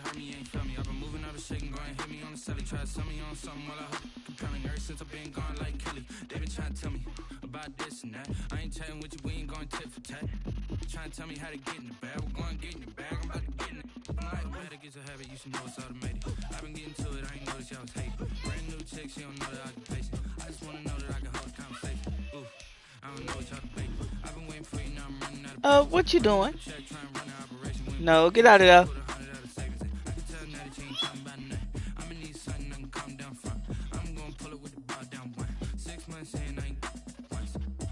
heard me, you ain't felt me. I've been moving out of shaking, go and hit me on the celly. Try to sell me on something while I hope compelling. Ever since I've been gone like Kelly, they been trying to tell me about this and that. I ain't chatting with you, we ain't going tit for tat. Trying to tell me how to get in the bag. We're going to get in the bag, I'm about to get in it. I'm like, better get your habit, you should know it's automated. I've been getting to it, I ain't noticed y'all was hating. Brand new chick, she don't know that I can place it. I just wanna know that I can hold a conversation. Ooh, I don't know what y'all debate. I've been waiting for you, now I'm running out of What you doing? No, get out of there. I'm gonna pull it with the bar down one. 6 months in, I ain't once.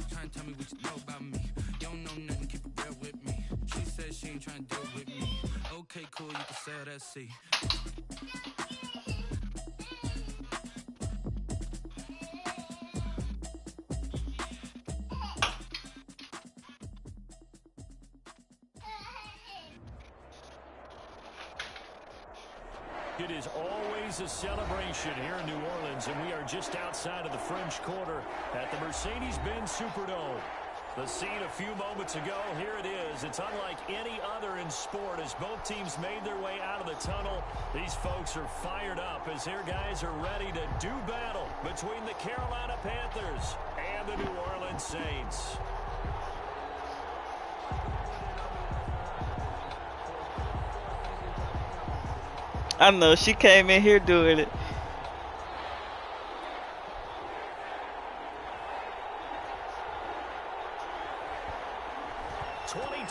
Trying to tell me what you know about me. You don't know nothing, keep it real with me. She said she ain't trying to deal with me. Okay, cool, you can sell that seat. It is always a celebration here in New Orleans, and we are just outside of the French Quarter at the Mercedes-Benz Superdome. The scene a few moments ago, here it is. It's unlike any other in sport as both teams made their way out of the tunnel. These folks are fired up as their guys are ready to do battle between the Carolina Panthers and the New Orleans Saints. I know, she came in here doing it.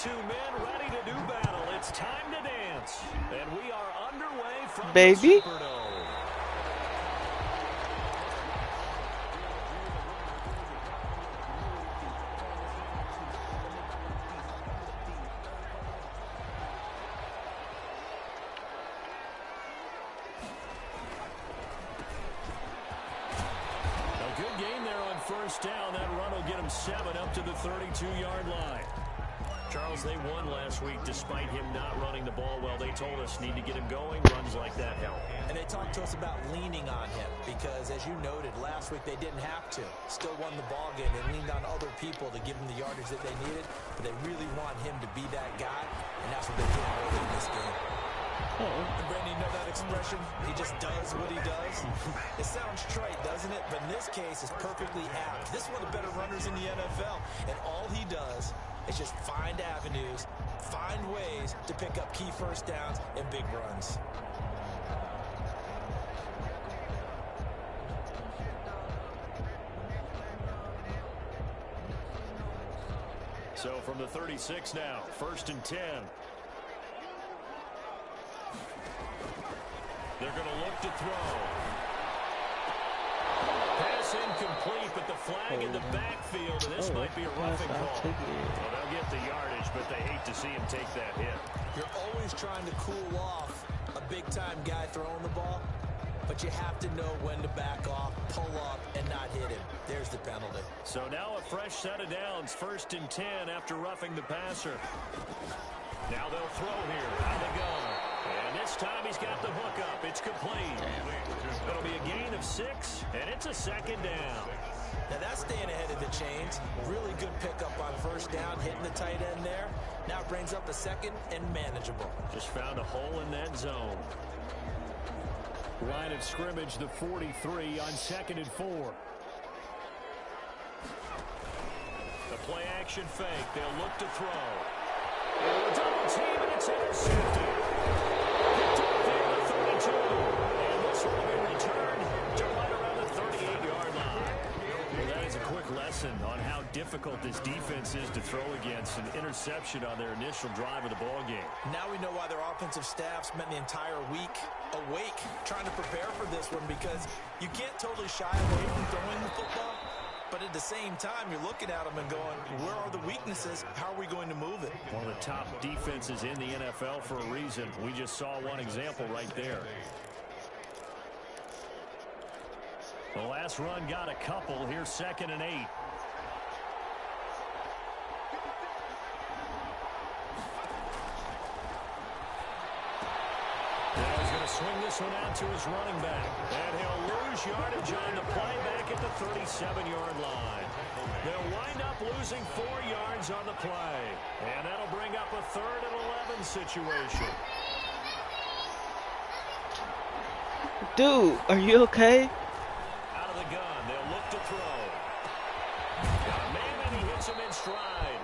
Men ready to do battle. It's time to dance. And we are underway from Baby. the Superdome. A good game there on first down. That run will get him 7 up to the 32-yard line. Charles, they won last week despite him not running the ball well. They told us need to get him going. Runs like that help. And they talked to us about leaning on him because, as you noted, last week they didn't have to. Still won the ball game. They leaned on other people to give them the yardage that they needed. But they really want him to be that guy, and that's what they did early in this game. And Brandon, you know that expression? He just does what he does. It sounds trite, doesn't it? But in this case, it's perfectly apt. This is one of the better runners in the NFL, and all he does is just find avenues, find ways to pick up key first downs and big runs. So from the 36 now, 1st and 10. They're going to look to throw. Pass incomplete, but the flag in the backfield, and this might be a roughing call. Well, they'll get the yardage, but they hate to see him take that hit. You're always trying to cool off a big-time guy throwing the ball, but you have to know when to back off, pull up, and not hit him. There's the penalty. So now a fresh set of downs, 1st and 10 after roughing the passer. Now they'll throw here out of the gun. And this time he's got the hook up. It's complete. It'll be a gain of 6, and it's a 2nd down. Now that's staying ahead of the chains. Really good pickup on 1st down, hitting the tight end there. Now it brings up a 2nd and manageable. Just found a hole in that zone. Line of scrimmage, the 43 on 2nd and 4. The play action fake. They'll look to throw. Double team, and it's intercepted. Picked up there at 32. And this will be returned to right around the 38-yard line. Well, that is a quick lesson on how difficult this defense is to throw against. An interception on their initial drive of the ball game. Now we know why their offensive staff spent the entire week awake trying to prepare for this one, because you can't totally shy away from throwing the football. But at the same time, you're looking at them and going, where are the weaknesses? How are we going to move it? One of the top defenses in the NFL for a reason. We just saw one example right there. The last run got a couple. Here's 2nd and 8. Now he's going to swing this one out to his running back. And he'll lose yardage on the play back at the 37-yard line. They'll wind up losing 4 yards on the play. And that'll bring up a 3rd and 11 situation. Dude, are you okay? Out of the gun, they'll look to throw. Got a man, and he hits him in stride.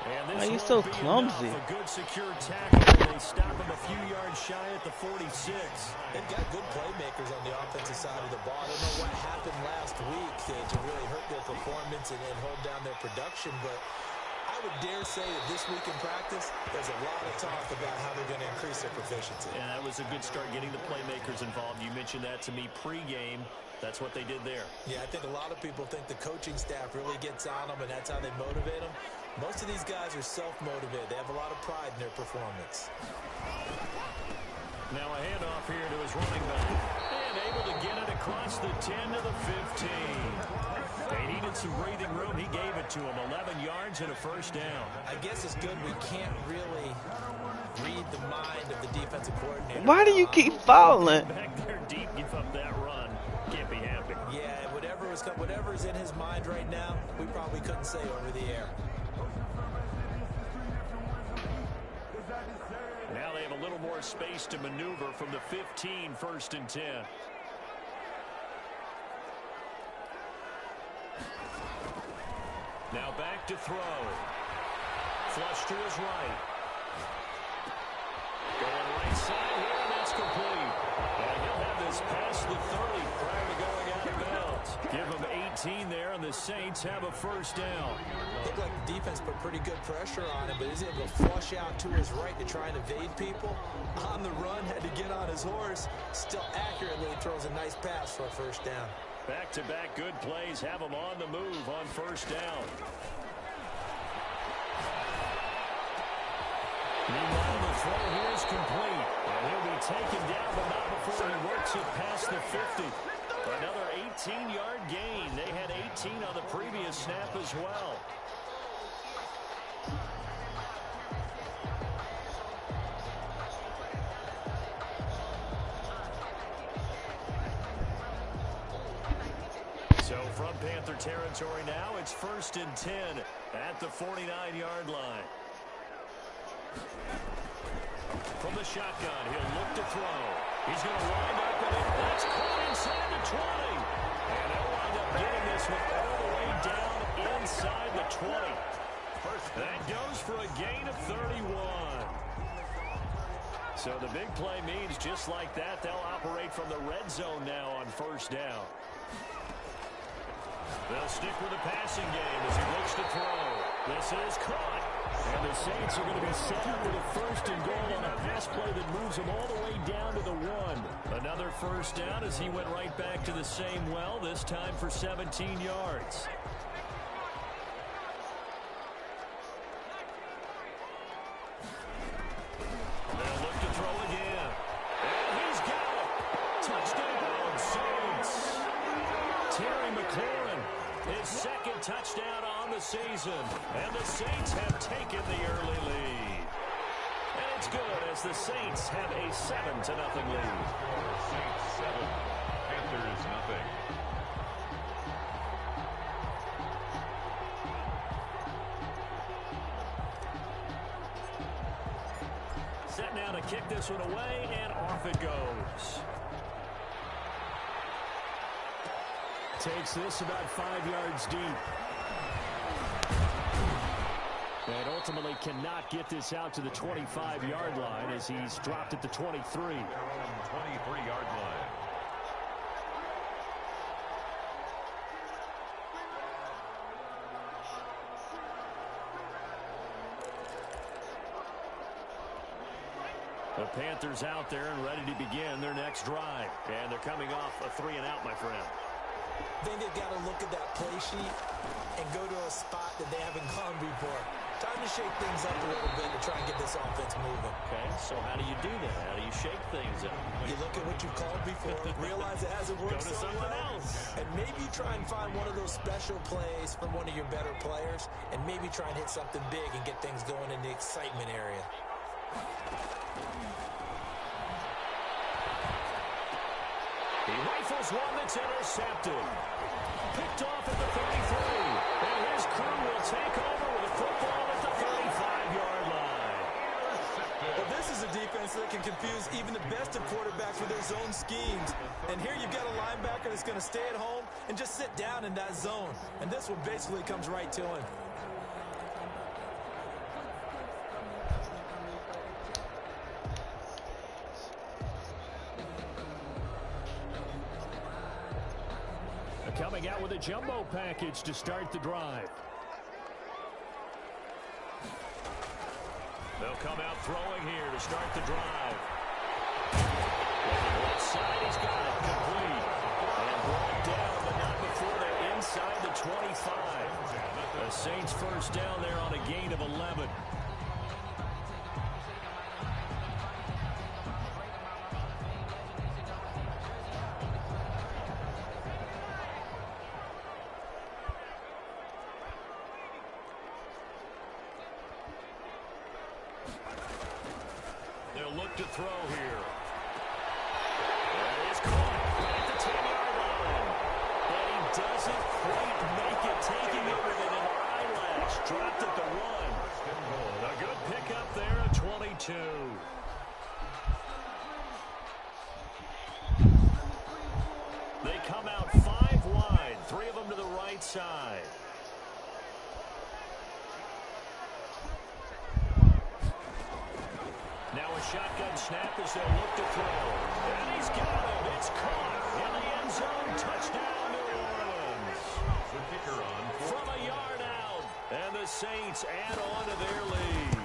And this Why are you won't so be clumsy? enough. A good secure tackle, and they stop him a few yards shy at the 46. They've got good playmakers on the offensive side of the ball. I don't know what happened last week to really hurt their performance and hold down their production, but I would dare say that this week in practice, there's a lot of talk about how they're going to increase their proficiency. And that was a good start getting the playmakers involved. You mentioned that to me pregame. That's what they did there. Yeah, I think a lot of people think the coaching staff really gets on them, and that's how they motivate them. Most of these guys are self-motivated. They have a lot of pride in their performance. Now a handoff here to his running back. And able to get it across the 10 to the 15. They needed some breathing room. He gave it to him. 11 yards and a first down. I guess it's good we can't really read the mind of the defensive coordinator. Why do you keep falling? Back there deep, give up that run. Can't be happy. Yeah, whatever's in his mind right now, we probably couldn't say over the air. Now they have a little more space to maneuver from the 15, 1st and 10. Now back to throw. Flush to his right. Going right side here, and that's complete. And he'll have this past the 30 prior to going out of bounds. Give him 18 there, and the Saints have a first down. Looked like the defense put pretty good pressure on him, but he's able to flush out to his right to try and evade people. On the run, had to get on his horse. Still accurately throws a nice pass for a first down. Back-to-back good plays have him on the move on first down. Meanwhile, the throw here is complete. And he'll be taken down, but not before he works it past the 50. Another 18-yard gain. They had 18 on the previous snap as well. So from Panther territory now, it's 1st and 10 at the 49-yard line. From the shotgun, he'll look to throw. He's going to wind up with it. That's caught inside the 20. And they'll wind up getting this one all the way down inside the 20. That goes for a gain of 31. So the big play means just like that, they'll operate from the red zone now on first down. They'll stick with the passing game as he looks to throw. This is caught. And the Saints are going to be set up with a 1st and goal on a pass play that moves them all the way down to the 1. Another first down as he went right back to the same well, this time for 17 yards. They'll look to throw again. And he's got it. Touchdown, Saints. Terry McLaurin, his 2nd touchdown on the season. And the Saints have taken the early lead. And it's good as the Saints have a 7-0 lead. Saints 7, Panthers nothing. Set now to kick this one away, and off it goes. Takes this about 5 yards deep. And ultimately cannot get this out to the 25-yard line as he's dropped at the 23. 23-yard line. The Panthers out there and ready to begin their next drive. And they're coming off a 3-and-out, my friend. I think they've got to look at that play sheet and go to a spot that they haven't gone before. Time to shake things up a little bit to try and get this offense moving. Okay, so how do you do that? How do you shake things up? You look at what you've called before, realize it hasn't worked Go to so someone well, else. and maybe try and find one of those special plays from one of your better players, and maybe try and hit something big and get things going in the excitement area. He rifles one that's intercepted. Picked off at the 33. And his crew will take over with a football at the 35-yard line. Well, this is a defense that can confuse even the best of quarterbacks with their zone schemes. And here you've got a linebacker that's going to stay at home and just sit down in that zone. And this one basically comes right to him. Coming out with a jumbo package to start the drive. They'll come out throwing here to start the drive. Left side, he's got it complete. And brought down, but not before they're inside the 25. The Saints first down there on a gain of 11. Look to throw here. That is caught right at the 10-yard line. But he doesn't quite make it, taking it with an eyelash. Dropped at the 1. A good pickup there at 22. They come out 5 wide, 3 of them to the right side. Now a shotgun snap as they'll look to throw. And he's got it. It's caught in the end zone. Touchdown, New Orleans. The kicker on from a yard out. And the Saints add on to their lead.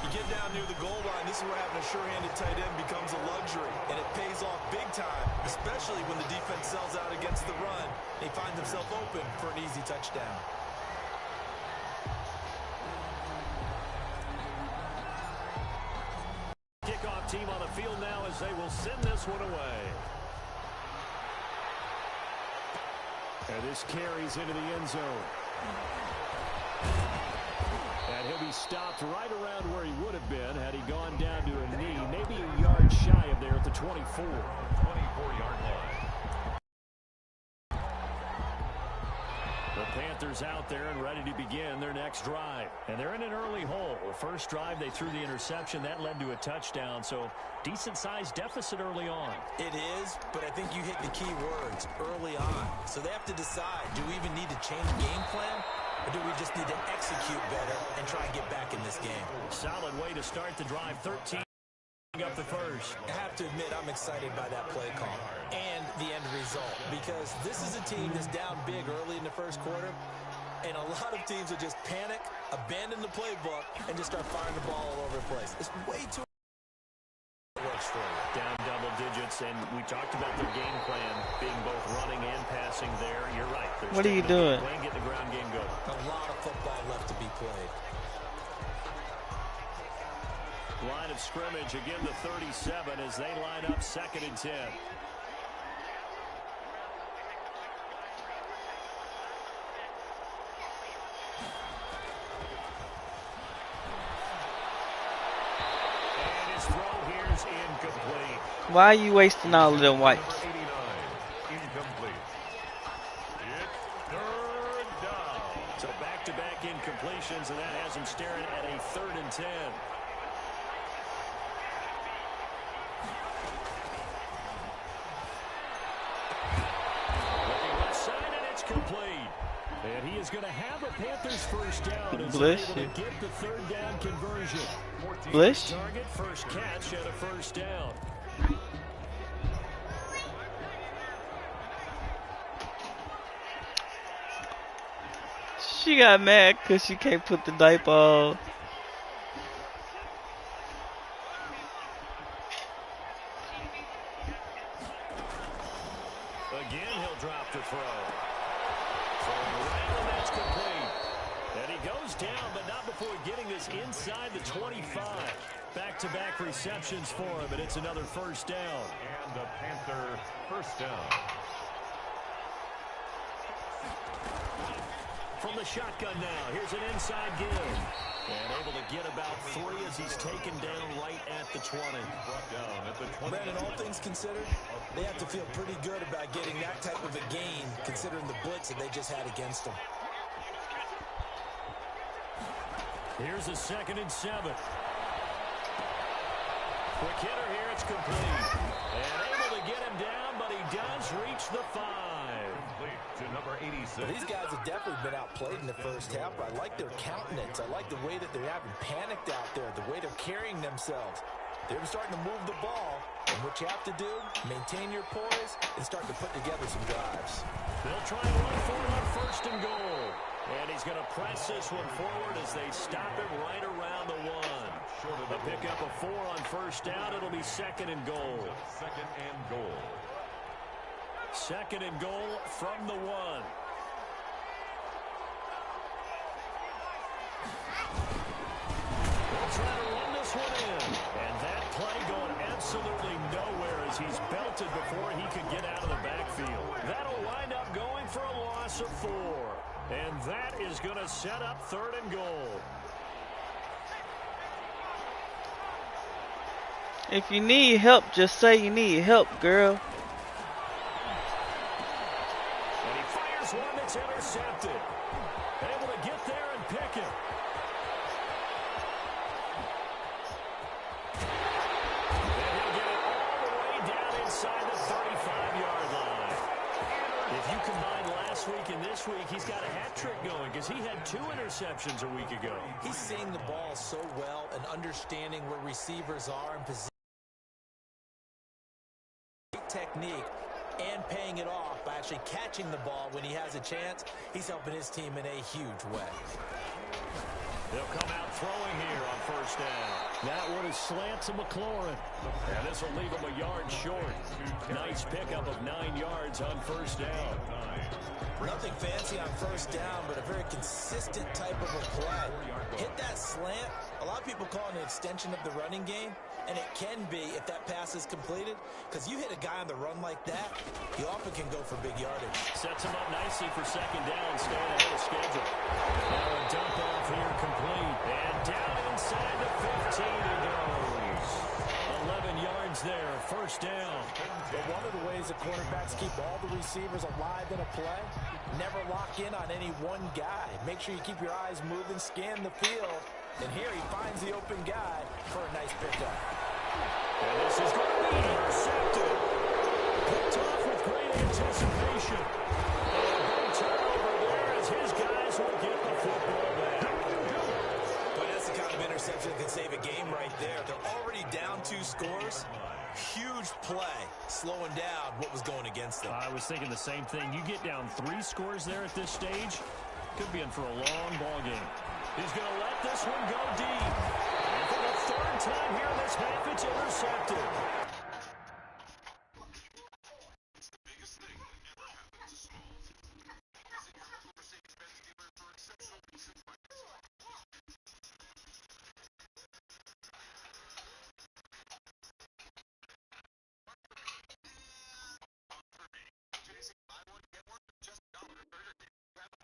You get down near the goal line, this is where having a sure-handed tight end becomes a luxury. And it pays off big time, especially when the defense sells out against the run. He finds himself open for an easy touchdown. Team on the field now as they will send this one away. And this carries into the end zone. And he'll be stopped right around where he would have been had he gone down to a knee, maybe a yard shy of there at the 24. 24-yard line. The Panthers out there and ready to begin their next drive. And they're in an early hole. The first drive, they threw the interception. That led to a touchdown. So decent-sized deficit early on. It is, but I think you hit the key words, early on. So they have to decide, do we even need to change game plan? Or do we just need to execute better and try and get back in this game? Solid way to start the drive. 13 up the first. I have to admit, I'm excited by that play call and the end result, because this is a team that's down big early in the first quarter, and a lot of teams will just panic, abandon the playbook, and just start firing the ball all over the place. It's way too works for you. Down double digits, and we talked about their game plan being both running and passing there. You're right. What are you doing? Get the ground game going. A lot of football left to be played. Line of scrimmage, again the 37 as they line up 2nd and 10. And his throw here is incomplete. Why are you wasting all of them wipes? 89, incomplete. It's 3rd down. So back-to-back incompletions, and that has him staring at a 3rd and 10. Complete. And he is going to have a Panthers first down as they're able to get the 3rd down conversion. Bless you. Target, first catch, and a first down. She got mad because she can't put the diaper on. Again, he'll drop the throw. And that's complete. And he goes down, but not before getting this inside the 25. Back-to-back receptions for him, and it's another first down. And the Panther first down. From the shotgun now, here's an inside give. And able to get about 3 as he's taken down right at the 20. Brought down at the 20. Brandon, all things considered, they have to feel pretty good about getting that type of a gain, considering the blitz that they just had against them. Here's a 2nd and 7. Quick hitter here, it's complete. And able to get him down, but he does reach the 5. Complete to number 86. Well, these guys have definitely been outplayed in the first half, but I like their countenance. I like the way that they're having panicked out there, the way they're carrying themselves. They're starting to move the ball, and what you have to do, maintain your poise and start to put together some drives. They'll try and run for it on 1st and goal. And he's going to press this one forward as they stop it right around the 1. A pickup of 4 on 1st down. It'll be 2nd and goal. 2nd and goal. 2nd and goal from the 1. They'll try to run this one in. And that play going absolutely nowhere as he's belted before he could get out of the backfield. That'll wind up going for a loss of 4. And that is going to set up 3rd and goal. If you need help, just say you need help, girl. And he fires one that's intercepted. Able to get there and pick it. And he'll get it all the way down inside the 35-yard line. If you combine last week and this week, he's got a hat trick going because he had 2 interceptions a week ago. He's seeing the ball so well and understanding where receivers are in position. Technique and paying it off by actually catching the ball when he has a chance. He's helping his team in a huge way. They'll come out throwing here on 1st down. That one is slant to McLaurin. And this will leave him a yard short. Nice pickup of 9 yards on 1st down. Nothing fancy on 1st down, but a very consistent type of a play. Hit that slant. A lot of people call it an extension of the running game, and it can be if that pass is completed, because you hit a guy on the run like that, he often can go for big yardage. Sets him up nicely for 2nd down, staying ahead of schedule. Now a dump off here complete. And down inside the 15 he goes. 11 yards there, 1st down. But one of the ways that quarterbacks keep all the receivers alive in a play, never lock in on any one guy. Make sure you keep your eyes moving, scan the field. And here he finds the open guy for a nice pickup. And this is going to be intercepted. Picked off with great anticipation. And a big turnover there as his guys will get the football back. But that's the kind of interception that can save a game right there. They're already down 2 scores. Huge play, slowing down what was going against them. I was thinking the same thing. You get down 3 scores there at this stage, could be in for a long ball game. He's going to let this one go deep. And for the 3rd time here in this half, it's intercepted.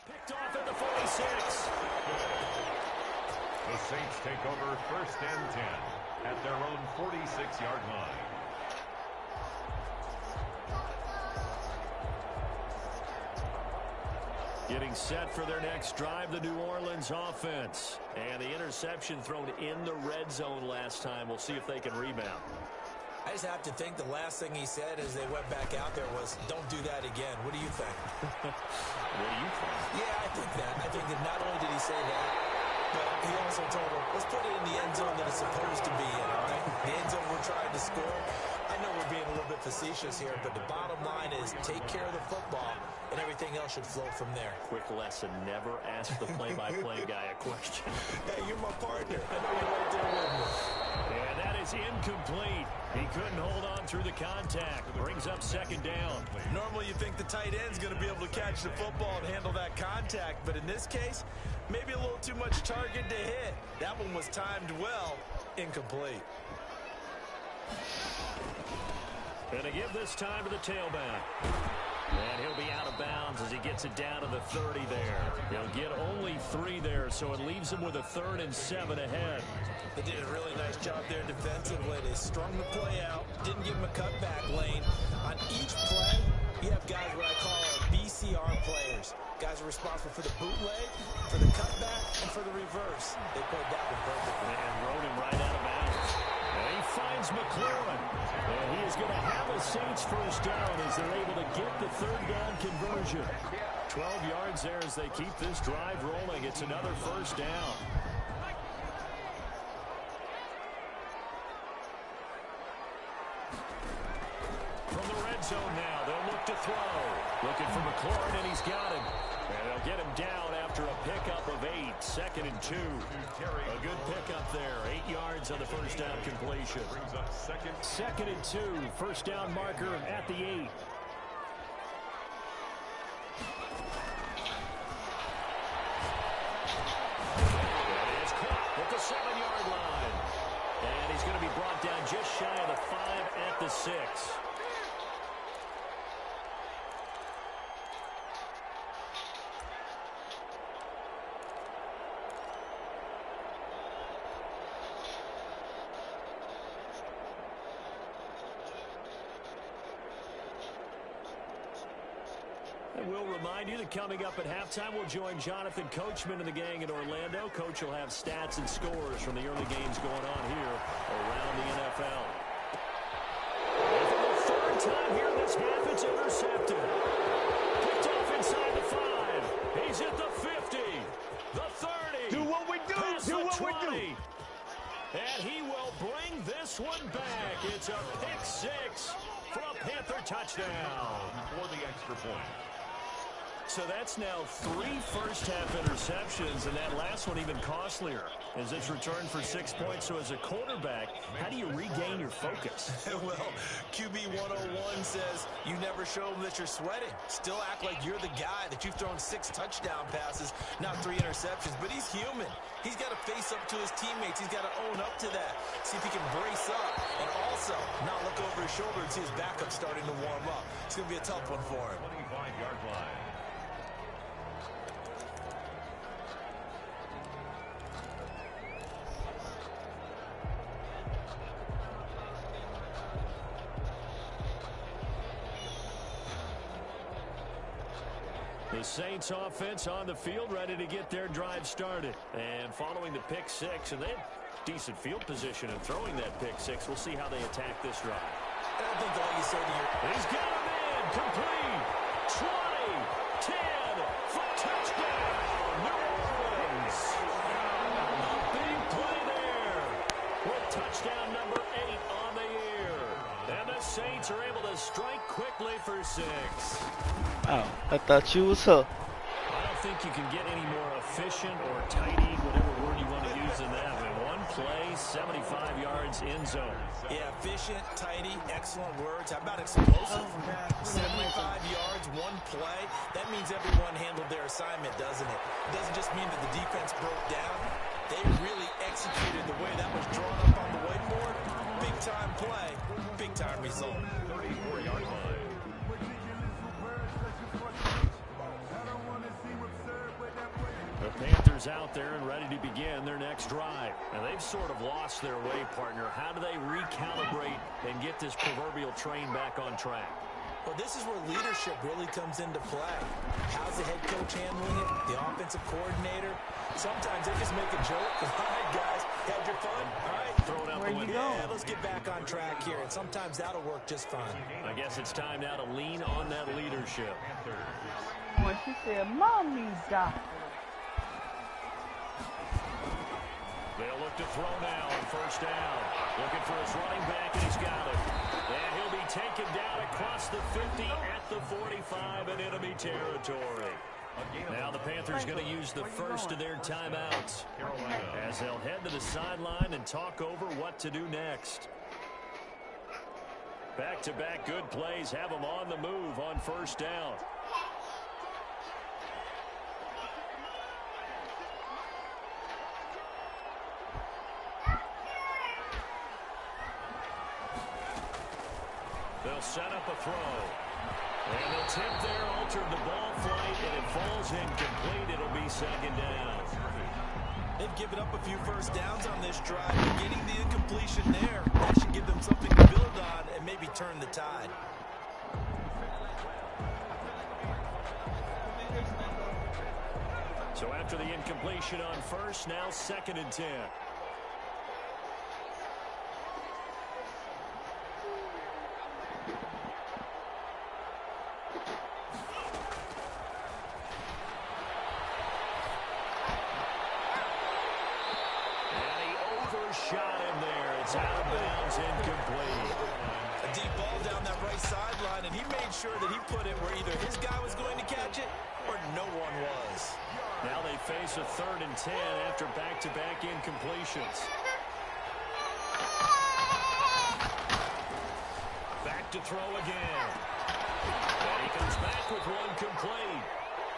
Picked off at the 46. The Saints take over 1st and 10 at their own 46-yard line. Getting set for their next drive, the New Orleans offense. And the interception thrown in the red zone last time. We'll see if they can rebound. I just have to think the last thing he said as they went back out there was, don't do that again. What do you think? What do you think? Yeah, I think that. I think that not only did he say that, but he also told them, let's put it in the end zone that it's supposed to be in, all right? The end zone we're trying to score. I know we're being a little bit facetious here, but the bottom line is take care of the football, and everything else should flow from there. Quick lesson, never ask the play-by-play guy a question. Hey, you're my partner. I know you're right there with me. And that is incomplete. He couldn't hold on through the contact. Brings up 2nd down. Normally you think the tight end's going to be able to catch the football and handle that contact, but in this case, maybe a little too much target to hit. That one was timed well. Incomplete. And to give this time to the tailback. And he'll be out of bounds as he gets it down to the 30 there. He'll get only 3 there, so it leaves him with a 3rd and 7 ahead. They did a really nice job there defensively. They strung the play out, didn't give him a cutback lane. On each play, you have guys what I call BCR players. Guys are responsible for the bootleg, for the cutback, and for the reverse. They played that one perfectly. And rode him right out of bounds. And he finds McLaurin. And he is going to have a Saints first down as they're able to get the third down conversion. 12 yards there as they keep this drive rolling. It's another first down. From the red zone now, they'll look to throw. Looking for McLaurin, and he's got him. And they'll get him down after a pickup of 8. 2nd and 2. A good pickup there. 8 yards on the first down completion. 2nd and 2. First down marker at the 8. That is caught at the 7-yard line. And he's going to be brought down just shy of the 5 at the 6. We'll remind you that coming up at halftime, we'll join Jonathan Coachman and the gang in Orlando. Coach will have stats and scores from the early games going on here around the NFL. And for the third time here this half, it's intercepted. Picked off inside the 5. He's at the 50, the 30. Do what we do. Do what we do. And he will bring this one back. It's a pick 6 for a Panther touchdown. For the extra point. So that's now 3 first-half interceptions, and that last one even costlier as it's returned for 6 points. So as a quarterback, how do you regain your focus? Well, QB 101 says you never show them that you're sweating. Still act like you're the guy, that you've thrown 6 touchdown passes, not 3 interceptions. But he's human. He's got to face up to his teammates. He's got to own up to that. See if he can brace up and also not look over his shoulder and see his backup starting to warm up. It's going to be a tough one for him. 25-yard line. The Saints offense on the field, ready to get their drive started. And following the pick 6, and they had decent field position in throwing that pick 6. We'll see how they attack this drive. I don't think all you say to your... He's got him in, complete, 20, 10, for touchdown, New Orleans. A big play there with touchdown number 8 on the year. And the Saints are able to strike quickly for 6. Oh, I thought you was her. I don't think you can get any more efficient or tidy, whatever word you want to use in that. In one play, 75 yards in zone. Yeah, efficient, tidy, excellent words. How about explosive? 75 yards, one play. That means everyone handled their assignment, doesn't it? It doesn't just mean that the defense broke down. They really executed the way that was drawn up on the whiteboard. Big-time play, big-time result. 34-yard line. The Panthers out there and ready to begin their next drive. And they've sort of lost their way, partner. How do they recalibrate and get this proverbial train back on track? Well, this is where leadership really comes into play. How's the head coach handling it? The offensive coordinator? Sometimes they just make a joke. All right, guys, had your fun? All right, throw it out the window. Yeah, let's get back on track here. And sometimes that'll work just fine. I guess it's time now to lean on that leadership. When she said, Mommy, Doc. They'll look to throw now on first down. Looking for his running back, and he's got it. And he'll be taken down across the 50 at the 45 in enemy territory. Now the Panthers going to use the first of their timeouts as they'll head to the sideline and talk over what to do next. Back-to-back good plays have them on the move on first down. They'll set up a throw. And the tip there altered the ball flight, and it falls incomplete. It'll be second down. They've given up a few first downs on this drive. Getting the incompletion there, that should give them something to build on and maybe turn the tide. So after the incompletion on first, now 2nd and 10. first shot in there. It's out of bounds, incomplete. A deep ball down that right sideline, and he made sure that he put it where either his guy was going to catch it or no one was. Now they face a 3rd and 10 after back-to-back incompletions. Back to throw again. And he comes back with one complete.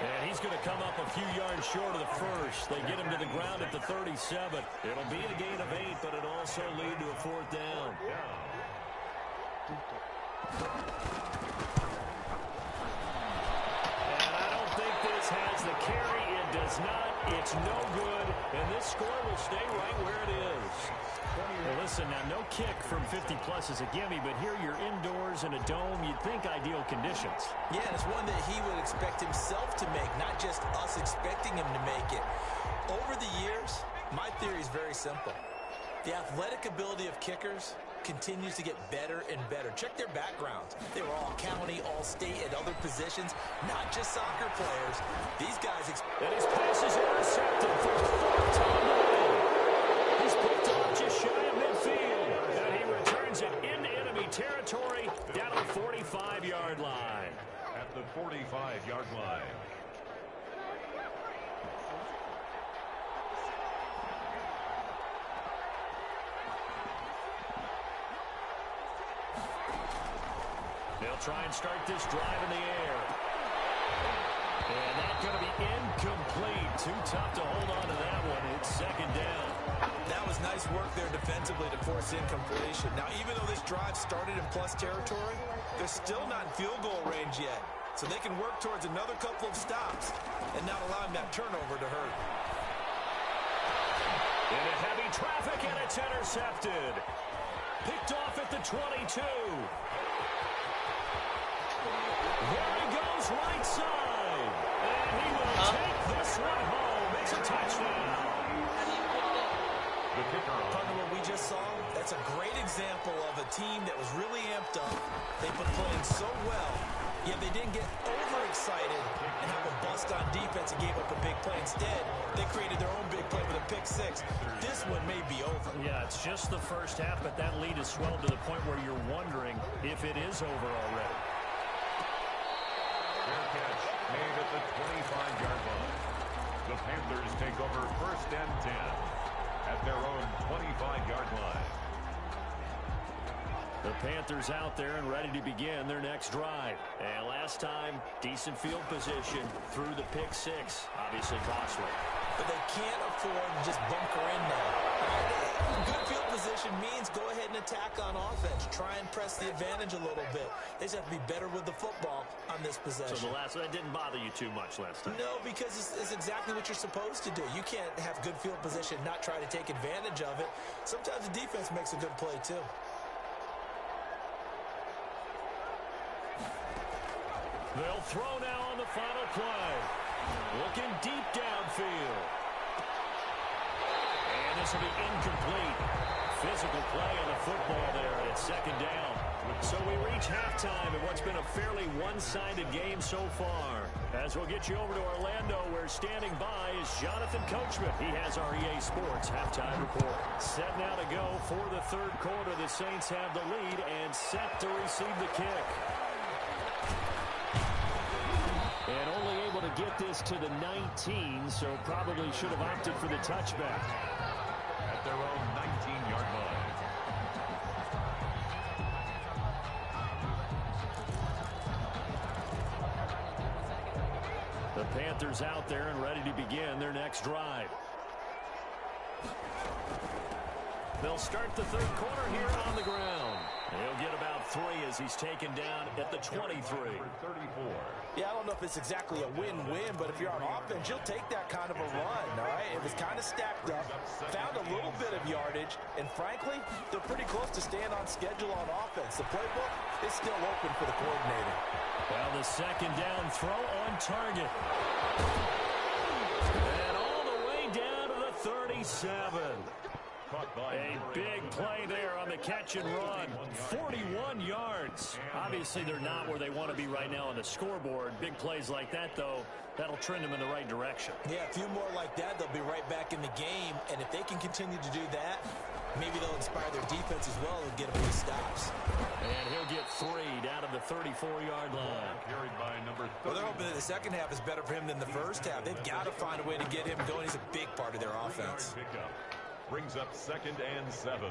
And he's going to come up a few yards short of the first. They get him to the ground at the 37. It'll be a gain of 8, but it'll also lead to a 4th down. And I don't think this has the carry. It does not. It's no good. And this score will stay right where it is. Well, listen, now no kick from 50-plus is a gimme, but here you're indoors in a dome. You'd think ideal conditions. Yeah, and it's one that he would expect himself to make, not just us expecting him to make it. Over the years, my theory is very simple. The athletic ability of kickers continues to get better and better. Check their backgrounds. They were all county, all state, at other positions, not just soccer players. These guys... And his pass is intercepted for the 4th time. He's picked off just shy of midfield. And he returns it into enemy territory down to the 45-yard line. At the 45-yard line. They'll try and start this drive in the air. And that's going to be incomplete. Too tough to hold on to that one. It's 2nd down. That was nice work there defensively to force incompletion. Now, even though this drive started in plus territory, they're still not in field goal range yet. So they can work towards another couple of stops and not allowing that turnover to hurt. Into heavy traffic, and it's intercepted. Picked off at the 22. There he goes, right side. And he will take this one home. It's a touchdown. Partner, what we just saw, that's a great example of a team that was really amped up. They've been playing so well, yet they didn't get overexcited and have a bust on defense and gave up a big play. Instead, they created their own big play with a pick 6. This one may be over. Yeah, it's just the first half, but that lead has swelled to the point where you're wondering if it is over already. Fair catch made at the 25-yard line. The Panthers take over 1st and 10 at their own 25-yard line. The Panthers out there and ready to begin their next drive. And last time, decent field position through the pick 6. Obviously costly. But they can't afford to just bunker in now. Good field position means go ahead and attack on offense. Try and press the advantage a little bit. They just have to be better with the football on this possession. So that didn't bother you too much last time? No, because it's exactly what you're supposed to do. You can't have good field position, not try to take advantage of it. Sometimes the defense makes a good play, too. They'll throw now on the final play. Looking deep downfield. And this will be incomplete. Physical play on the football there, and it's 2nd down. So we reach halftime in what's been a fairly one-sided game so far. As we'll get you over to Orlando, where standing by is Jonathan Coachman. He has our EA Sports halftime report. Set now to go for the 3rd quarter. The Saints have the lead and set to receive the kick. And only able to get this to the 19, so probably should have opted for the touchback. At their own 19-yard line. The Panthers out there and ready to begin their next drive. They'll start the 3rd quarter here on the ground. He'll get about 3 as he's taken down at the 23. Yeah, I don't know if it's exactly a win-win, but if you're on offense, you'll take that kind of a run, all right? It was kind of stacked up, found a little bit of yardage, and frankly, they're pretty close to staying on schedule on offense. The playbook is still open for the coordinator. Well, the 2nd down throw on target. And all the way down to the 37. A big play there on the catch and run. 41 yards. Obviously, they're not where they want to be right now on the scoreboard. Big plays like that, though, that'll trend them in the right direction. Yeah, a few more like that, they'll be right back in the game. And if they can continue to do that, Maybe they'll inspire their defense as well and get them these stops. And he'll get 3 down at the 34-yard line. Carried by number 30. Well, they're hoping that the second half is better for him than the first half. They've got to find a way to get him going. He's a big part of their offense. Pickup brings up 2nd and 7.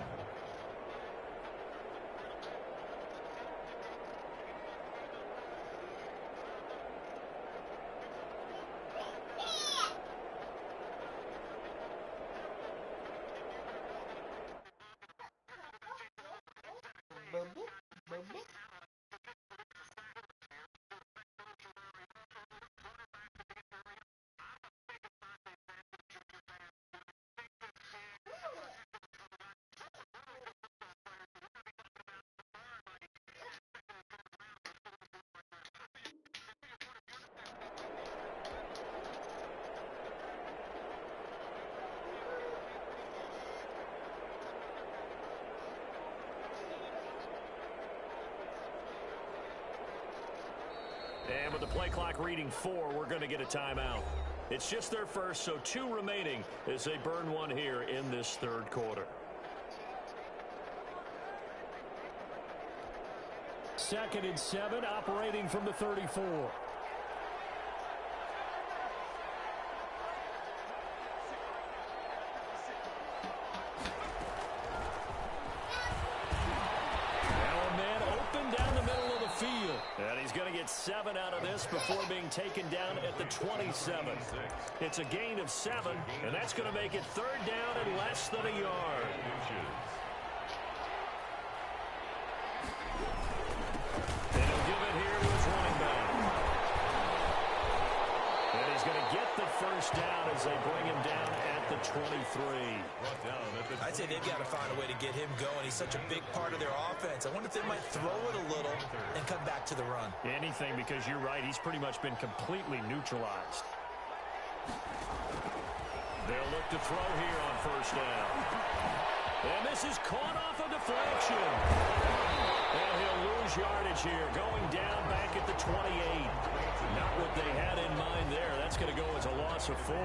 And with the play clock reading 4, we're going to get a timeout. It's just their first, so 2 remaining as they burn one here in this third quarter. 2nd and 7, operating from the 34. And he's going to get 7 out of this before being taken down at the 27. It's a gain of 7, and that's going to make it 3rd down and less than a yard. And he'll give it here to his running back. And he's going to get the first down as they bring him down at the 23. I'd say they've got to find a way to get him going. He's such a big part of their offense. I wonder if they might throw it a little and come back to the run. Anything, because you're right. He's pretty much been completely neutralized. They'll look to throw here on first down. And this is caught off a deflection. And he'll lose yardage here, going down back at the 28. Not what they had in mind there. That's going to go as a loss of 4.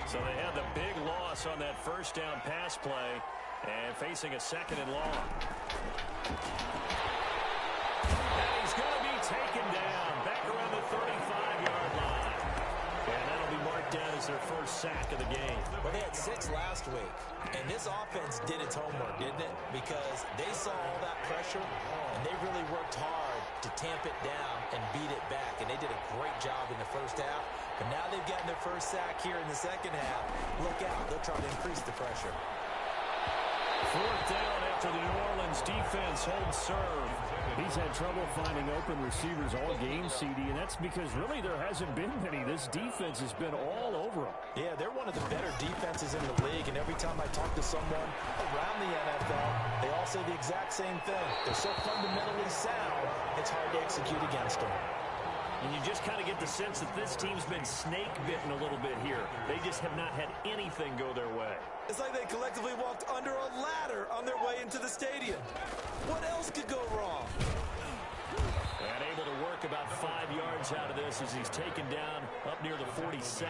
So they had the big loss on that first down pass play and facing a 2nd and long. And he's going to be taken down back around the 35-yard line. And that'll be marked down as their first sack of the game. Well, they had 6 last week, and this offense did its homework, didn't it? Because they saw all that pressure, and they really worked hard to tamp it down and beat it back, and they did a great job in the first half. But now they've gotten their first sack here in the second half. Look out. They'll try to increase the pressure. 4th down after the New Orleans defense holds serve. He's had trouble finding open receivers all game, CD, and that's because really there hasn't been many. This defense has been all over them. Yeah, they're one of the better defenses in the league, and every time I talk to someone around the NFL, they all say the exact same thing. They're so fundamentally sound, it's hard to execute against them. And you just kind of get the sense that this team's been snake-bitten a little bit here. They just have not had anything go their way. It's like they collectively walked under a ladder on their way into the stadium. What else could go wrong? And able to work about 5 yards out of this as he's taken down up near the 47.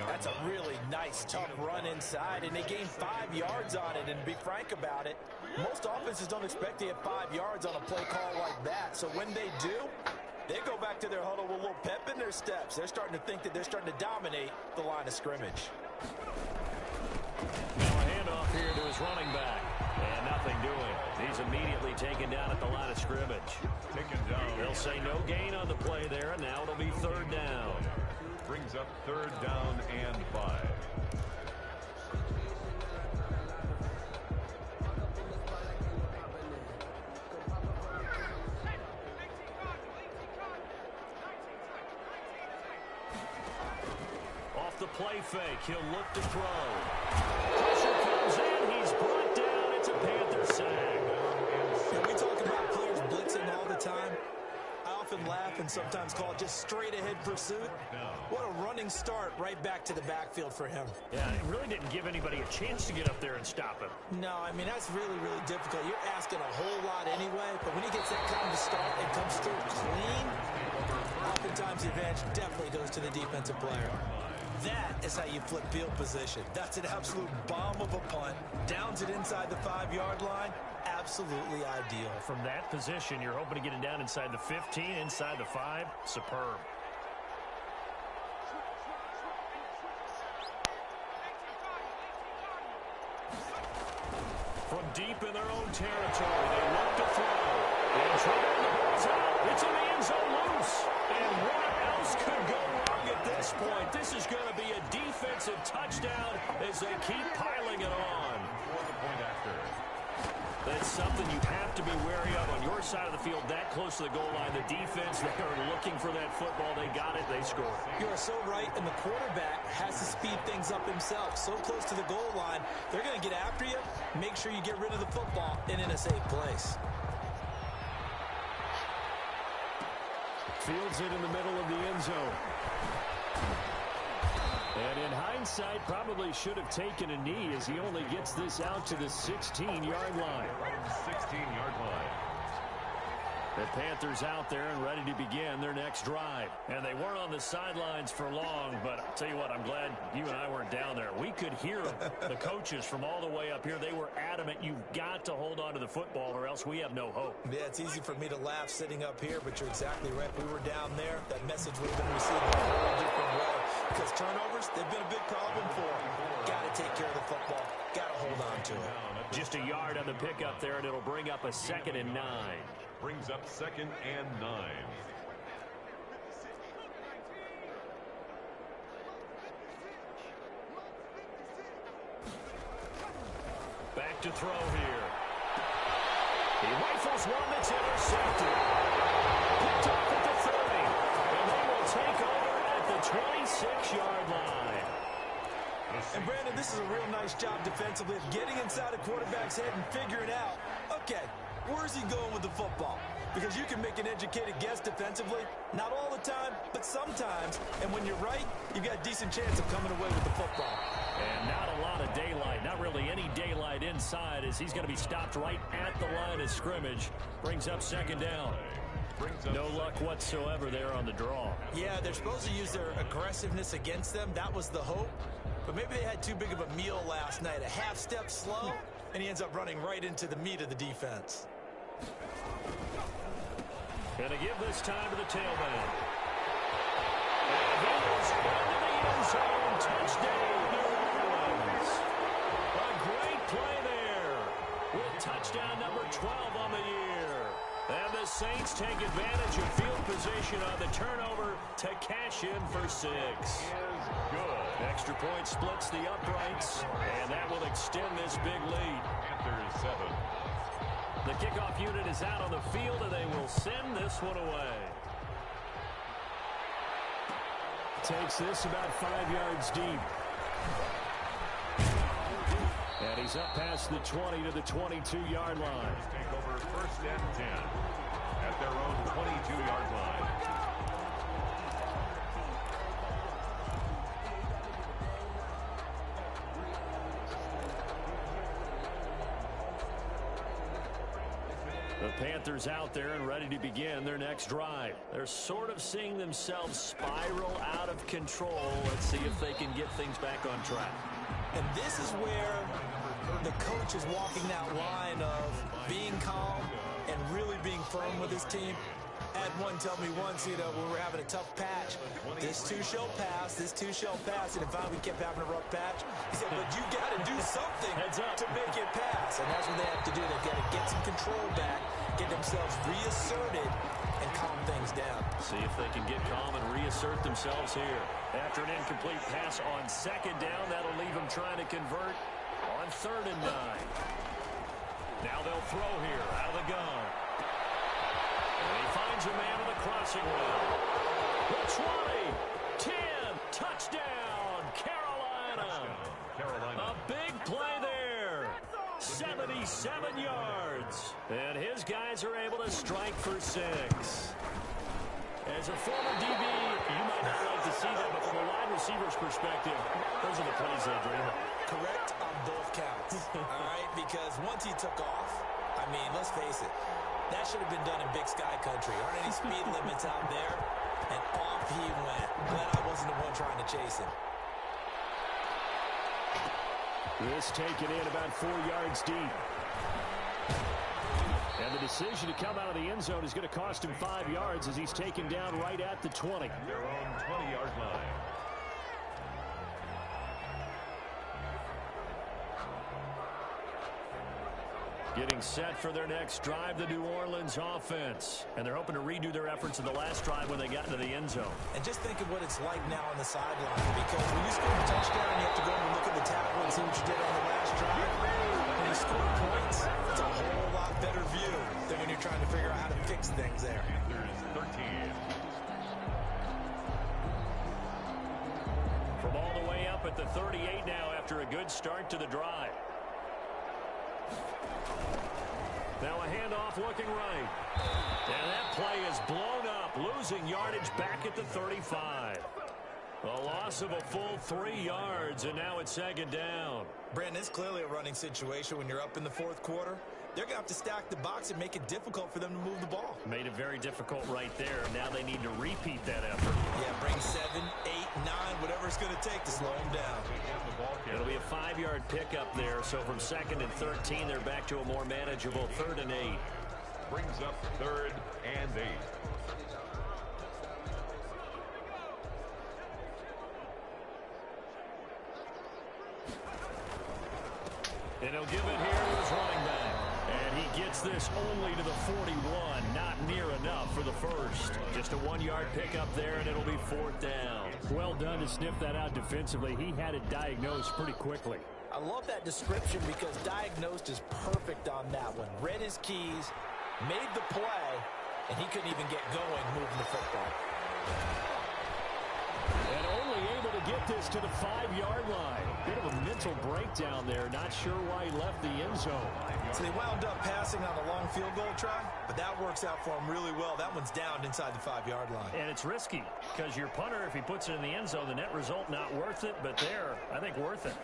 That's a really nice, tough run inside, and they gained 5 yards on it. And to be frank about it, most offenses don't expect to get 5 yards on a play call like that. So when they do, they go back to their huddle with a little pep in their steps. They're starting to think that they're starting to dominate the line of scrimmage. Now a handoff here to his running back. And nothing doing. He's immediately taken down at the line of scrimmage. Taken down. They'll say no gain on the play there, and now it'll be 3rd down. Brings up 3rd down and 5. Off the play fake, he'll look to throw. Pressure comes in, he's brought down. It's a Panther sack. And we talk about players blitzing all the time. I often laugh and sometimes call it just straight-ahead pursuit. What a running start right back to the backfield for him. Yeah, it really didn't give anybody a chance to get up there and stop him. No, I mean, that's really, really difficult. You're asking a whole lot anyway, but when he gets that kind of start and comes through clean, oftentimes the advantage definitely goes to the defensive player. That is how you flip field position. That's an absolute bomb of a punt. Downs it inside the 5-yard line. Absolutely ideal. From that position, you're hoping to get it down inside the 15, inside the 5. Superb. From deep in their own territory, they look to throw. And trying the ball's out. It's in the end zone loose. And what else could go wrong at this point? This is going to be a defensive touchdown as they keep piling it on. For the point after. That's something you have to be wary of on your side of the field, that close to the goal line. The defense, they are looking for that football. They got it. They scored. You are so right, and the quarterback has to speed things up himself. So close to the goal line, they're going to get after you. Make sure you get rid of the football and in a safe place. Fields it in the middle of the end zone. And in hindsight, probably should have taken a knee as he only gets this out to the 16-yard line. 16-yard line. The Panthers out there and ready to begin their next drive. And they weren't on the sidelines for long, but I'll tell you what, I'm glad you and I weren't down there. We could hear the coaches from all the way up here. They were adamant, you've got to hold on to the football or else we have no hope. Yeah, it's easy for me to laugh sitting up here, but you're exactly right. If we were down there, that message would have been received in a whole different way. Because turnovers, they've been a big problem for them. Got to take care of the football. Got to hold on to it. Just a yard on the pickup there, and it'll bring up a 2nd and 9. Brings up 2nd and 9. Back to throw here. He rifles one that's intercepted. Picked off at the 30. And they will take over at the 26-yard line. And Brandon, this is a real nice job defensively of getting inside a quarterback's head and figuring out, okay, where's he going with the football? Because you can make an educated guess defensively. Not all the time, but sometimes. And when you're right, you've got a decent chance of coming away with the football. And not a lot of daylight. Not really any daylight inside as he's going to be stopped right at the line of scrimmage. Brings up 2nd down. No luck whatsoever there on the draw. Yeah, they're supposed to use their aggressiveness against them. That was the hope. But maybe they had too big of a meal last night. A half step slow, and he ends up running right into the meat of the defense. Going to give this time to the tailback. And he is into the end zone. Touchdown, New Orleans. A great play there with touchdown number 12 on the year. And the Saints take advantage of field position on the turnover to cash in for 6. Is good. Extra point splits the uprights, and that will extend this big lead. Panthers 7. The kickoff unit is out on the field, and they will send this one away. Takes this about 5 yards deep. And he's up past the 20 to the 22-yard line. Take over 1st and 10 at their own 22-yard line. The Panthers out there and ready to begin their next drive. They're sort of seeing themselves spiral out of control. Let's see if they can get things back on track. And this is where the coach is walking that line of being calm and really being firm with his team. I had one tell me once, when we were having a tough patch, this too shall pass, this too shall pass. And finally we kept having a rough patch. He said, but you got to do something to make it pass. And that's what they have to do. They've got to get some control back, get themselves reasserted, and calm things down. See if they can get calm and reassert themselves here. After an incomplete pass on 2nd down, that'll leave them trying to convert on 3rd and 9. Now they'll throw here out of the gun. And he finds a man on the crossing route. The 20, 10, touchdown, Carolina. A big play there. 77 yards. And his guys are able to strike for 6. As a former DB, you might not like to see that, but from a wide receiver's perspective, those are the plays they dream of. Correct on both counts, all right? Because once he took off, I mean, let's face it, that should have been done in Big Sky Country. Aren't any speed limits out there? And off he went. Glad I wasn't the one trying to chase him. This taken in about 4 yards deep. And the decision to come out of the end zone is going to cost him 5 yards as he's taken down right at the 20. Their own 20-yard line. Getting set for their next drive, the New Orleans offense. And they're hoping to redo their efforts in the last drive when they got into the end zone. And just think of what it's like now on the sideline, because when you score a touchdown, you have to go and look at the tackle and see what you did on the last drive. When you score points, it's a whole lot better view than when you're trying to figure out how to fix things there. Panthers 13. From all the way up at the 38 now after a good start to the drive. Now a handoff looking right. And that play is blown up, losing yardage back at the 35. A loss of a full 3 yards, and now it's second down. Brandon, it's clearly a running situation when you're up in the fourth quarter. They're going to have to stack the box and make it difficult for them to move the ball. Made it very difficult right there. Now they need to repeat that effort. Yeah, bring 7, 8, 9, whatever it's going to take to slow them down. It'll be a 5-yard pickup there. So from 2nd and 13, they're back to a more manageable 3rd and 8. Brings up 3rd and 8. And he'll give it here to his running back. And he gets this only to the 41. Not near enough for the first. Just a 1-yard pickup there, and it'll be 4th down. Well done to sniff that out defensively. He had it diagnosed pretty quickly. I love that description because diagnosed is perfect on that one. Read his keys, made the play, and he couldn't even get going moving the football. And only able to get this to the 5-yard line. Bit of a mental breakdown there. Not sure why he left the end zone. So they wound up passing on a long field goal try, but that works out for him really well. That one's down inside the 5-yard line. And it's risky because your punter, if he puts it in the end zone, the net result not worth it, but there, I think worth it.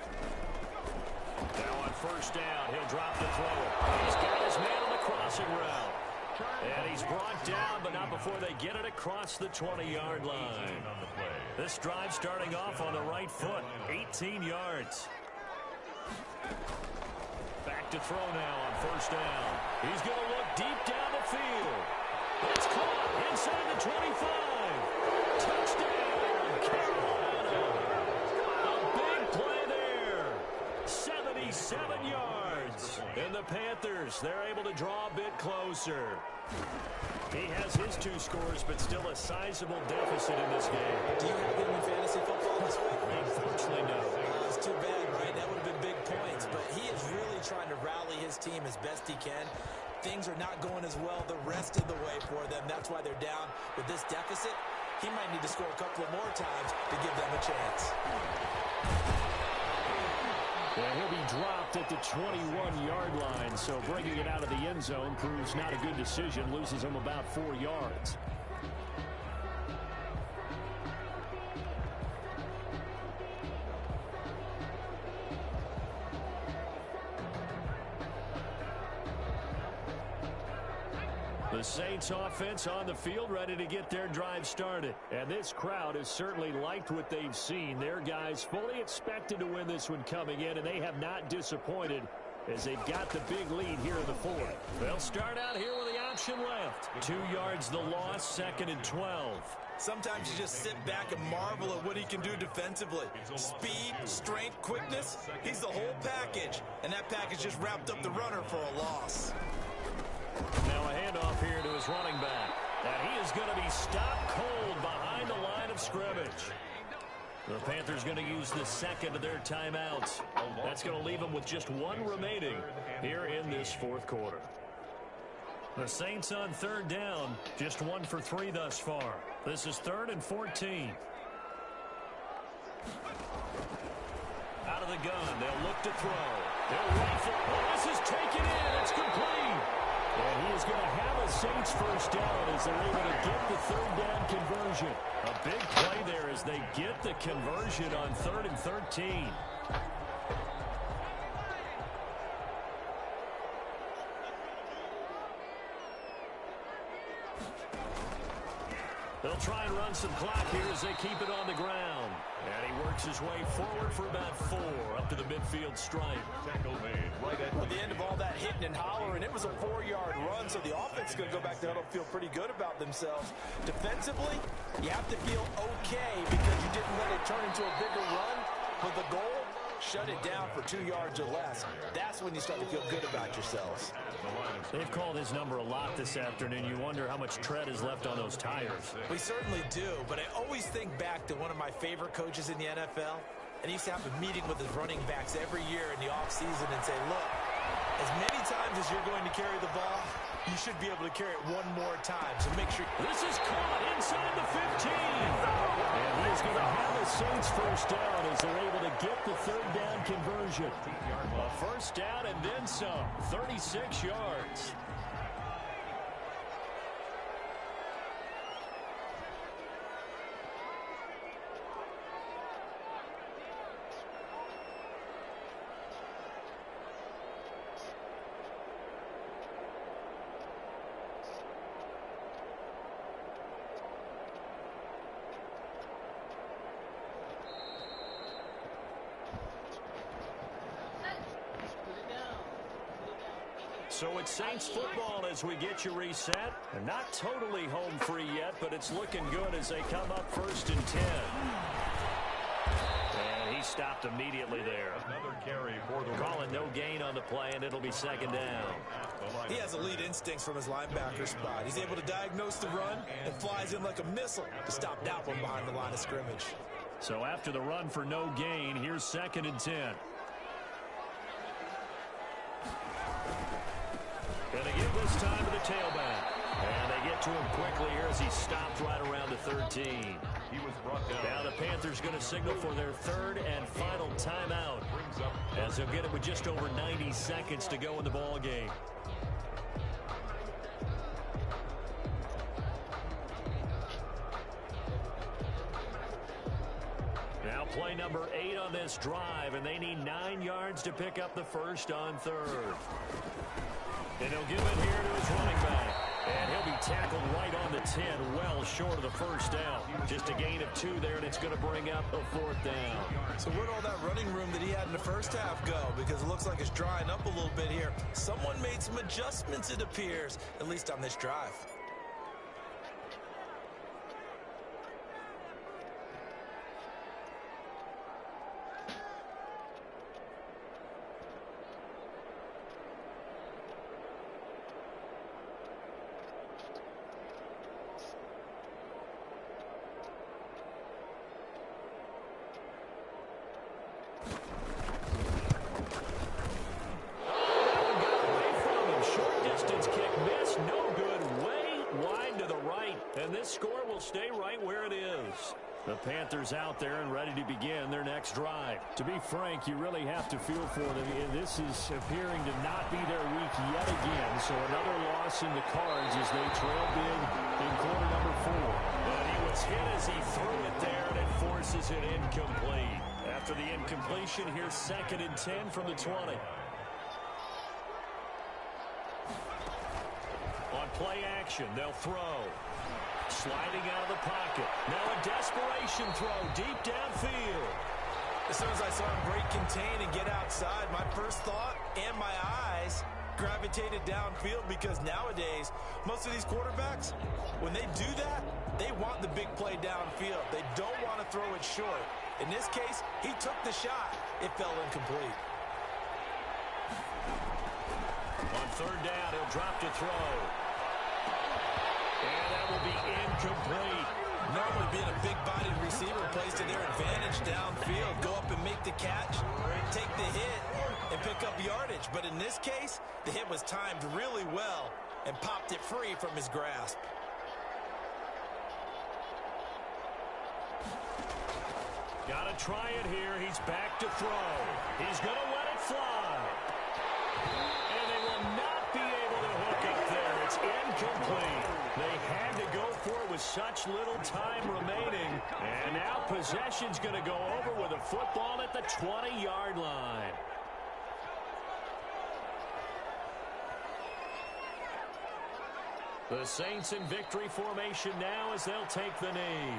Now on 1st down, he'll drop the throw. He's got his man on the crossing route. And he's brought down, but not before they get it across the 20-yard line. This drive starting off on the right foot, 18 yards. Back to throw now on 1st down. He's going to look deep down the field. It's caught inside the 25. Touchdown, Carolina. A big play there. 77 yards. And the Panthers, they're able to draw a bit closer. He has his 2 scores, but still a sizable deficit in this game. Do you have him in fantasy football this week? Unfortunately, no. It's too bad, right? That would have been big points, but he is really trying to rally his team as best he can. Things are not going as well the rest of the way for them. That's why they're down with this deficit. He might need to score a couple of more times to give them a chance. And he'll be dropped at the 21-yard line, so bringing it out of the end zone proves not a good decision, loses him about 4 yards. The Saints offense on the field ready to get their drive started. And this crowd has certainly liked what they've seen. Their guys fully expected to win this one coming in, and they have not disappointed as they've got the big lead here in the 4th. They'll start out here with the option left. 2 yards the loss, 2nd and 12. Sometimes you just sit back and marvel at what he can do defensively. Speed, strength, quickness, he's the whole package. And that package just wrapped up the runner for a loss. Now a handoff here to his running back. And he is going to be stopped cold behind the line of scrimmage. The Panthers going to use the 2nd of their timeouts. That's going to leave them with just 1 remaining here in this 4th quarter. The Saints on 3rd down, just 1 for 3 thus far. This is 3rd and 14. Out of the gun, they'll look to throw. They'll rifle. Oh, this is taken in. It's complete. And he is going to have a Saints first down as they're able to get the 3rd down conversion. A big play there as they get the conversion on 3rd and 13. They'll try and run some clock here as they keep it on the ground. And he works his way forward for about 4 up to the midfield stripe. Tackle made right at At the end of all that hitting and hollering, it was a 4-yard run, so the offense is going to go back to huddle and feel pretty good about themselves. Defensively, you have to feel okay because you didn't let it turn into a bigger run, but the goal, shut it down for 2 yards or less. That's when you start to feel good about yourselves. They've called his number a lot this afternoon. You wonder how much tread is left on those tires. We certainly do, but I always think back to one of my favorite coaches in the NFL, and he used to have a meeting with his running backs every year in the offseason and say, look, as many times as you're going to carry the ball, you should be able to carry it one more time, so make sure. This is caught inside the 15. And he is going to have the Saints first down as they're able to get the 3rd down conversion. A first down and then some, 36 yards. So it's Saints football as we get you reset. And not totally home free yet, but it's looking good as they come up 1st and 10. And he stopped immediately there. another carry for the Calling no gain on the play, and it'll be 2nd down. He has elite instincts from his linebacker spot. He's able to diagnose the run and flies in like a missile to stop that one behind the line of scrimmage. So after the run for no gain, here's 2nd and 10. Gonna give this time to the tailback. And they get to him quickly here as he stopped right around the 13. He was brought down. Now the Panthers going to signal for their 3rd and final timeout, as they'll get it with just over 90 seconds to go in the ball game. Now play number 8 on this drive, and they need 9 yards to pick up the first on 3rd. And he'll give it here to his running back. And he'll be tackled right on the 10, well short of the first down. Just a gain of 2 there, and it's going to bring up a 4th down. So where'd all that running room that he had in the first half go? Because it looks like it's drying up a little bit here. Someone made some adjustments, it appears, at least on this drive. Stay right where it is. The Panthers out there and ready to begin their next drive. To be frank, you really have to feel for them. This is appearing to not be their week yet again. So another loss in the cards as they trail big in quarter number 4. And he was hit as he threw it there, and it forces it incomplete. After the incompletion, here's 2nd and 10 from the 20. On play action, they'll throw. Sliding out of the pocket. Now a desperation throw deep downfield. As soon as I saw him break contain and get outside, my first thought and my eyes gravitated downfield, because nowadays, most of these quarterbacks, when they do that, they want the big play downfield. They don't want to throw it short. In this case, he took the shot. It fell incomplete. On 3rd down, he'll drop to throw. And that will be incomplete. Normally being a big-bodied receiver plays to their advantage downfield. Go up and make the catch, take the hit, and pick up yardage. But in this case, the hit was timed really well and popped it free from his grasp. Got to try it here. He's back to throw. He's going to let it fly. And they will not be able to hook up there. It's incomplete. They had to go for it with such little time remaining. And now possession's going to go over with a football at the 20-yard line. The Saints in victory formation now as they'll take the knee.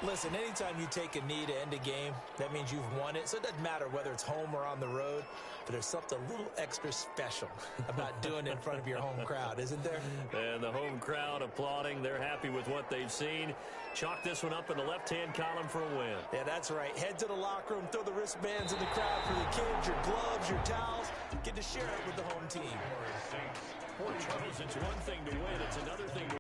Listen, anytime you take a knee to end a game, that means you've won it. So it doesn't matter whether it's home or on the road, but there's something a little extra special about doing it in front of your home crowd, isn't there? And the home crowd applauding. They're happy with what they've seen. Chalk this one up in the left-hand column for a win. Yeah, that's right. Head to the locker room, throw the wristbands in the crowd for the kids, your gloves, your towels. Get to share it with the home team. Well, Charles, it's one thing to win. It's another thing to